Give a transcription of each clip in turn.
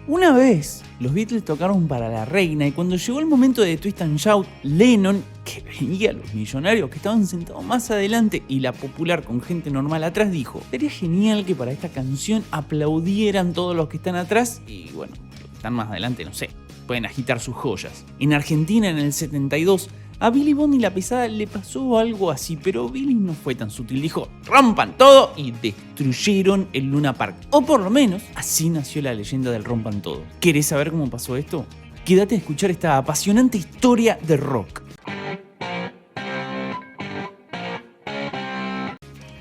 Una vez, los Beatles tocaron para la reina y cuando llegó el momento de Twist and Shout, Lennon, que veía a los millonarios que estaban sentados más adelante y la popular con gente normal atrás, dijo: sería genial que para esta canción aplaudieran todos los que están atrás y bueno, los que están más adelante, no sé, pueden agitar sus joyas. En Argentina, en el 72, a Billy Bond y la Pesada le pasó algo así, pero Billy no fue tan sutil. Dijo: rompan todo, y destruyeron el Luna Park. O por lo menos, así nació la leyenda del rompan todo. ¿Querés saber cómo pasó esto? Quédate a escuchar esta apasionante historia de rock.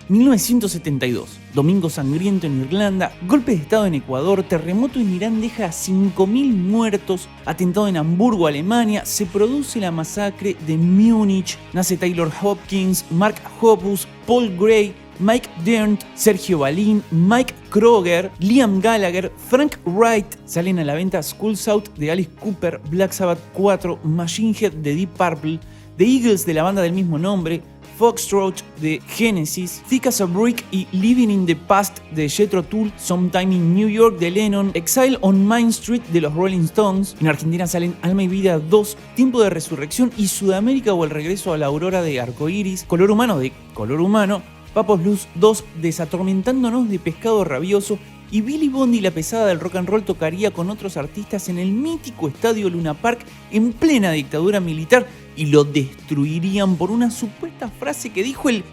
1972, domingo sangriento en Irlanda, golpe de estado en Ecuador, terremoto en Irán deja a 5.000 muertos, atentado en Hamburgo, Alemania, se produce la masacre de Múnich, nace Taylor Hopkins, Mark Hoppus, Paul Gray, Mike Dirnt, Sergio Balin, Mike Kroger, Liam Gallagher, Frank Wright. Salen a la venta Skulls Out de Alice Cooper, Black Sabbath 4, Machine Head de Deep Purple, The Eagles de la banda del mismo nombre, Foxtrot de Genesis, Thick as a Brick y Living in the Past de Jethro Tull, Sometime in New York de Lennon, Exile on Main Street de los Rolling Stones. En Argentina salen Alma y Vida 2, Tiempo de Resurrección y Sudamérica o El Regreso a la Aurora de Arcoiris, Color Humano de Color Humano, Papos Blues 2, Desatormentándonos de Pescado Rabioso, y Billy Bond y la Pesada del rock and roll tocaría con otros artistas en el mítico estadio Luna Park en plena dictadura militar y lo destruirían por una supuesta frase que dijo el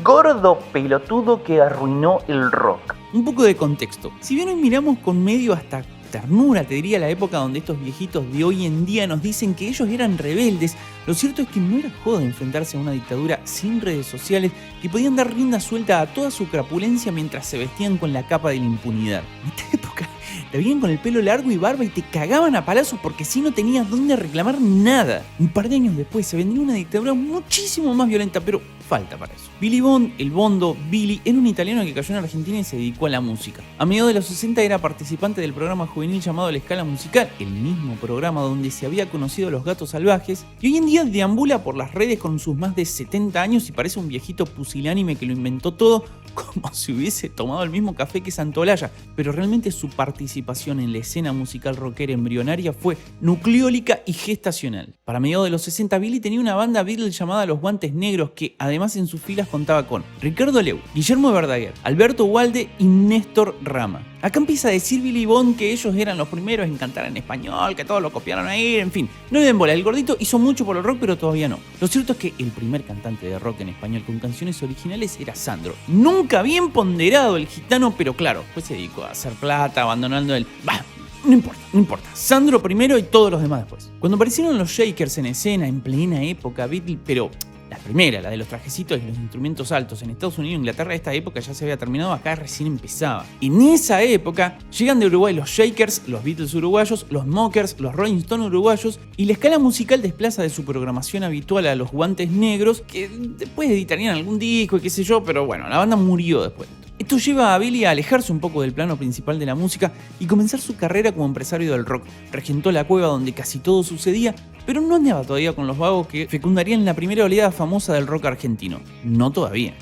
gordo pelotudo que arruinó el rock. Un poco de contexto. Si bien hoy miramos con medio hasta ternura, te diría, la época donde estos viejitos de hoy en día nos dicen que ellos eran rebeldes, lo cierto es que no era joda enfrentarse a una dictadura sin redes sociales que podían dar rienda suelta a toda su crapulencia mientras se vestían con la capa de la impunidad. En esta época te veían con el pelo largo y barba y te cagaban a palazos porque si no tenías dónde reclamar nada. Un par de años después se vendría una dictadura muchísimo más violenta, pero falta para eso. Billy Bond, el Bondo, Billy, era un italiano que cayó en Argentina y se dedicó a la música. A mediados de los 60 era participante del programa juvenil llamado La Escala Musical, el mismo programa donde se había conocido a los Gatos Salvajes, y hoy en día deambula por las redes con sus más de 70 años y parece un viejito pusilánime que lo inventó todo como si hubiese tomado el mismo café que Santolaya, pero realmente su participación en la escena musical rockera embrionaria fue nucleólica y gestacional. Para mediados de los 60, Billy tenía una banda Beatles llamada Los Guantes Negros que además en sus filas contaba con Ricardo Leu, Guillermo Verdaguer, Alberto Walde y Néstor Rama. Acá empieza a decir Billy Bond que ellos eran los primeros en cantar en español, que todos lo copiaron ahí, en fin. No le den bola, el gordito hizo mucho por el rock, pero todavía no. Lo cierto es que el primer cantante de rock en español con canciones originales era Sandro. Nunca bien ponderado el gitano, pero claro, pues se dedicó a hacer plata, abandonando el... Bah, no importa. Sandro primero y todos los demás después. Cuando aparecieron los Shakers en escena, en plena época Beatles, pero... la primera, la de los trajecitos y los instrumentos altos en Estados Unidos e Inglaterra, esta época ya se había terminado, acá recién empezaba. En esa época llegan de Uruguay los Shakers, los Beatles uruguayos, los Mockers, los Rolling Stones uruguayos, y la Escala Musical desplaza de su programación habitual a los Guantes Negros, que después editarían algún disco y qué sé yo, pero bueno, la banda murió después. Esto lleva a Billy a alejarse un poco del plano principal de la música y comenzar su carrera como empresario del rock. Regentó la cueva donde casi todo sucedía, pero no andaba todavía con los vagos que fecundarían la primera oleada famosa del rock argentino. No todavía.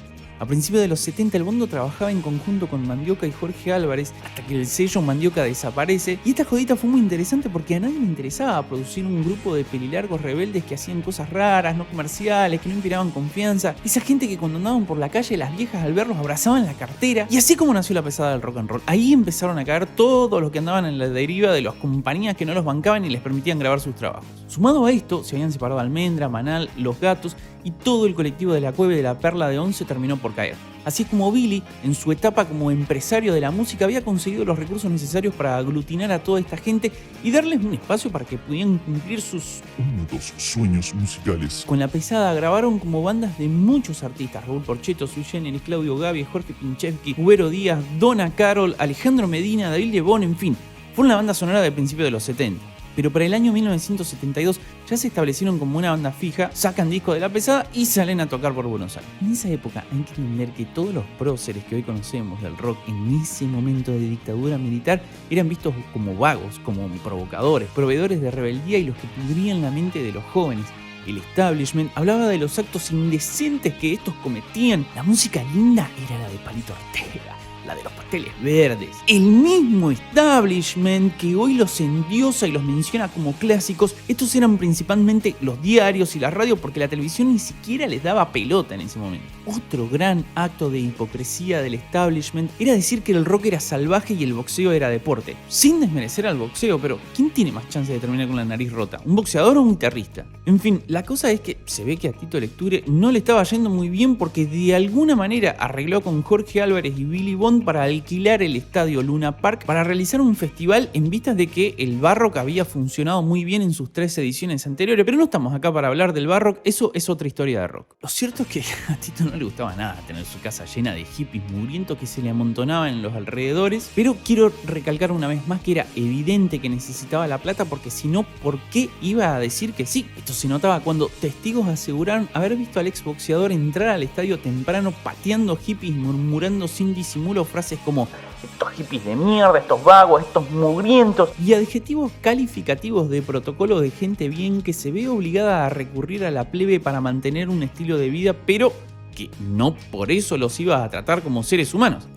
A principios de los 70 el Bondo trabajaba en conjunto con Mandioca y Jorge Álvarez hasta que el sello Mandioca desaparece, y esta jodita fue muy interesante porque a nadie le interesaba producir un grupo de pelilargos rebeldes que hacían cosas raras, no comerciales, que no inspiraban confianza, esa gente que cuando andaban por la calle las viejas al verlos abrazaban la cartera, y así como nació la Pesada del rock and roll. Ahí empezaron a caer todos los que andaban en la deriva de las compañías que no los bancaban y les permitían grabar sus trabajos. Sumado a esto, se habían separado Almendra, Manal, Los Gatos, y todo el colectivo de la Cueva y de la Perla de Once terminó por caer. Así es como Billy, en su etapa como empresario de la música, había conseguido los recursos necesarios para aglutinar a toda esta gente y darles un espacio para que pudieran cumplir sus húmedos sueños musicales. Con la Pesada grabaron como bandas de muchos artistas: Raúl Porchetto, Sui Generis, Claudio Gavi, Jorge Pinchevsky, Ubero Díaz, Donna Carol, Alejandro Medina, David Lebón, en fin. Fue una banda sonora de principios de los 70. Pero para el año 1972 ya se establecieron como una banda fija, sacan disco de la Pesada y salen a tocar por Buenos Aires. En esa época hay que entender que todos los próceres que hoy conocemos del rock en ese momento de dictadura militar eran vistos como vagos, como provocadores, proveedores de rebeldía y los que pudrían la mente de los jóvenes. El establishment hablaba de los actos indecentes que estos cometían. La música linda era la de Palito Ortega. la de los pasteles verdes. El mismo establishment que hoy los endiosa y los menciona como clásicos, estos eran principalmente los diarios y la radio porque la televisión ni siquiera les daba pelota en ese momento. Otro gran acto de hipocresía del establishment era decir que el rock era salvaje y el boxeo era deporte. Sin desmerecer al boxeo, pero ¿quién tiene más chance de terminar con la nariz rota? ¿Un boxeador o un guitarrista? En fin, la cosa es que se ve que a Tito Lecture no le estaba yendo muy bien porque de alguna manera arregló con Jorge Álvarez y Billy Bond para alquilar el estadio Luna Park para realizar un festival en vistas de que el Barrock había funcionado muy bien en sus 3 ediciones anteriores, pero no estamos acá para hablar del Barrock, eso es otra historia de rock. Lo cierto es que a Tito no le gustaba nada tener su casa llena de hippies mugrientos que se le amontonaban en los alrededores, pero quiero recalcar una vez más que era evidente que necesitaba la plata porque si no, ¿por qué iba a decir que sí? Esto se notaba cuando testigos aseguraron haber visto al exboxeador entrar al estadio temprano pateando hippies, murmurando sin disimulo frases como estos hippies de mierda, estos vagos, estos mugrientos y adjetivos calificativos de protocolo de gente bien que se ve obligada a recurrir a la plebe para mantener un estilo de vida, pero que no por eso los iba a tratar como seres humanos.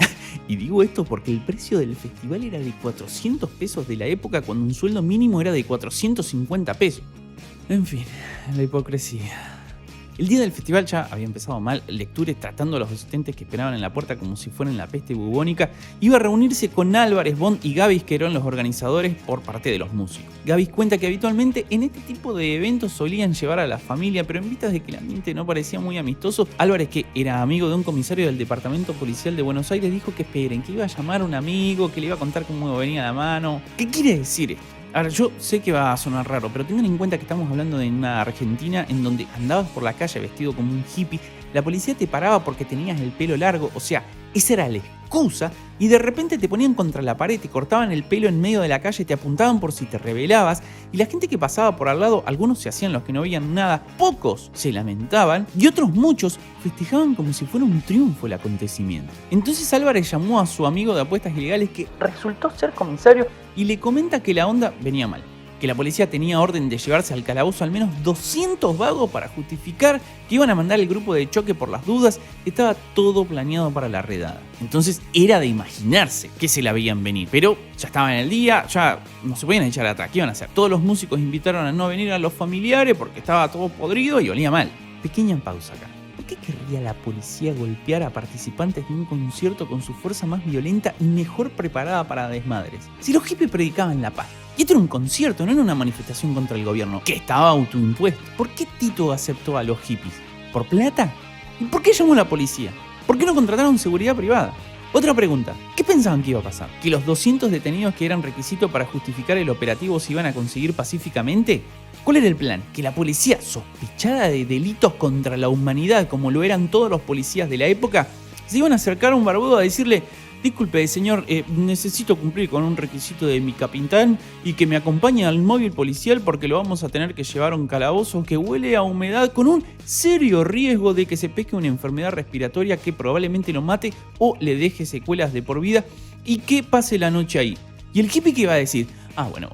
Y digo esto porque el precio del festival era de 400 pesos de la época cuando un sueldo mínimo era de 450 pesos. En fin, la hipocresía. El día del festival ya había empezado mal. Lecture, tratando a los asistentes que esperaban en la puerta como si fueran la peste bubónica, iba a reunirse con Álvarez, Bond y Gavis, que eran los organizadores por parte de los músicos. Gavis cuenta que habitualmente en este tipo de eventos solían llevar a la familia, pero en vistas de que el ambiente no parecía muy amistoso, Álvarez, que era amigo de un comisario del Departamento Policial de Buenos Aires, dijo que esperen, que iba a llamar a un amigo, que le iba a contar cómo venía la mano. ¿Qué quiere decir esto? Ahora, yo sé que va a sonar raro, pero tengan en cuenta que estamos hablando de una Argentina en donde andabas por la calle vestido como un hippie, la policía te paraba porque tenías el pelo largo, o sea, esa era la excusa, y de repente te ponían contra la pared, te cortaban el pelo en medio de la calle, te apuntaban por si te rebelabas, y la gente que pasaba por al lado, algunos se hacían los que no veían nada, pocos se lamentaban, y otros muchos festejaban como si fuera un triunfo el acontecimiento. Entonces Álvarez llamó a su amigo de apuestas ilegales, que resultó ser comisario, y le comenta que la onda venía mal, que la policía tenía orden de llevarse al calabozo al menos 200 vagos para justificar que iban a mandar el grupo de choque por las dudas, estaba todo planeado para la redada. Entonces era de imaginarse que se la veían venir, pero ya estaba en el día, ya no se podían echar atrás, ¿qué iban a hacer? Todos los músicos invitaron a no venir a los familiares porque estaba todo podrido y olía mal. Pequeña pausa acá. ¿Por qué querría la policía golpear a participantes de un concierto con su fuerza más violenta y mejor preparada para desmadres? Si los hippies predicaban la paz. Y esto era un concierto, no era una manifestación contra el gobierno, que estaba autoimpuesto. ¿Por qué Tito aceptó a los hippies? ¿Por plata? ¿Y por qué llamó a la policía? ¿Por qué no contrataron seguridad privada? Otra pregunta, ¿qué pensaban que iba a pasar? ¿Que los 200 detenidos que eran requisito para justificar el operativo se iban a conseguir pacíficamente? ¿Cuál era el plan? Que la policía, sospechada de delitos contra la humanidad como lo eran todos los policías de la época, se iban a acercar a un barbudo a decirle: disculpe señor, necesito cumplir con un requisito de mi capitán y que me acompañe al móvil policial porque lo vamos a tener que llevar a un calabozo que huele a humedad con un serio riesgo de que se pesque una enfermedad respiratoria que probablemente lo mate o le deje secuelas de por vida y que pase la noche ahí. Y el hippie, ¿qué iba a decir? Bueno,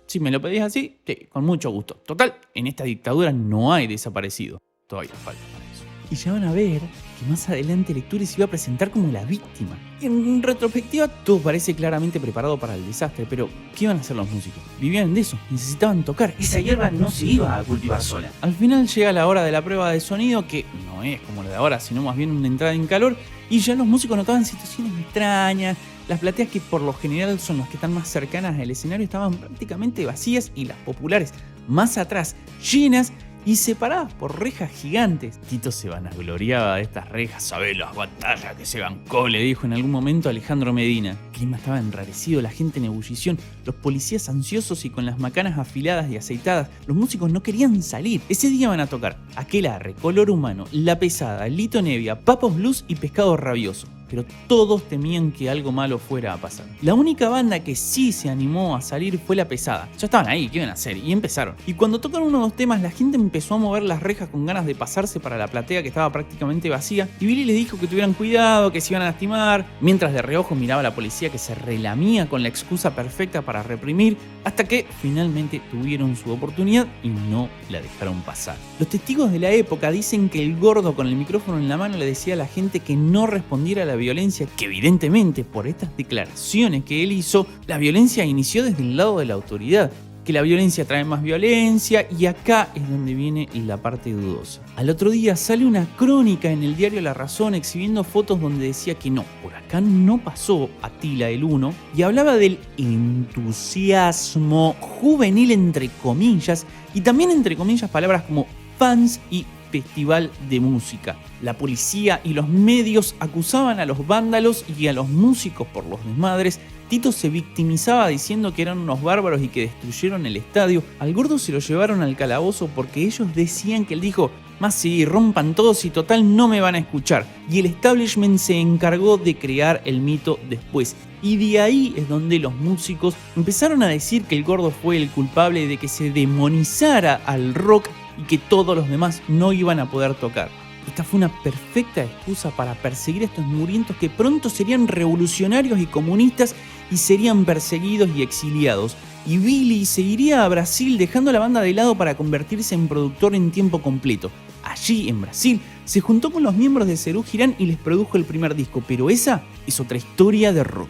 si me lo pedís así, sí, con mucho gusto. Total, en esta dictadura no hay desaparecido. Todavía falta para eso. Y ya van a ver que más adelante Lecture se iba a presentar como la víctima. En retrospectiva, todo parece claramente preparado para el desastre, pero ¿qué iban a hacer los músicos? Vivían de eso, necesitaban tocar. Esa hierba no se iba a cultivar sola. Al final llega la hora de la prueba de sonido, que no es como la de ahora, sino más bien una entrada en calor, y ya los músicos notaban situaciones extrañas. Las plateas, que por lo general son las que están más cercanas al escenario, estaban prácticamente vacías y las populares más atrás, llenas y separadas por rejas gigantes. Tito se vanagloriaba de estas rejas. ¿Sabés las batallas que se bancó?, le dijo en algún momento a Alejandro Medina. El clima estaba enrarecido, la gente en ebullición, los policías ansiosos y con las macanas afiladas y aceitadas. Los músicos no querían salir. Ese día van a tocar Aquelarre, Color Humano, La Pesada, Lito Nevia, Papos Blues y Pescado Rabioso. Pero todos temían que algo malo fuera a pasar. La única banda que sí se animó a salir fue La Pesada. Ya estaban ahí, ¿qué iban a hacer? Y empezaron. Y cuando tocaron uno o dos temas, la gente empezó a mover las rejas con ganas de pasarse para la platea, que estaba prácticamente vacía. Y Billy les dijo que tuvieran cuidado, que se iban a lastimar, mientras de reojo miraba a la policía que se relamía con la excusa perfecta para reprimir, hasta que finalmente tuvieron su oportunidad y no la dejaron pasar. Los testigos de la época dicen que el gordo con el micrófono en la mano le decía a la gente que no respondiera a la violencia, que evidentemente por estas declaraciones que él hizo, la violencia inició desde el lado de la autoridad, que la violencia trae más violencia, y acá es donde viene la parte dudosa. Al otro día sale una crónica en el diario La Razón exhibiendo fotos donde decía que no, por acá no pasó Atila el Uno, y hablaba del entusiasmo juvenil entre comillas, y también entre comillas palabras como fans y festival de música. La policía y los medios acusaban a los vándalos y a los músicos por los desmadres. Tito se victimizaba diciendo que eran unos bárbaros y que destruyeron el estadio. Al gordo se lo llevaron al calabozo porque ellos decían que él dijo: más sí, rompan todos y total no me van a escuchar. Y el establishment se encargó de crear el mito después. Y de ahí es donde los músicos empezaron a decir que el gordo fue el culpable de que se demonizara al rock y que todos los demás no iban a poder tocar. Esta fue una perfecta excusa para perseguir a estos mugrientos que pronto serían revolucionarios y comunistas y serían perseguidos y exiliados. Y Billy se iría a Brasil dejando la banda de lado para convertirse en productor en tiempo completo. Allí, en Brasil, se juntó con los miembros de Serú Girán y les produjo el primer disco, pero esa es otra historia de rock.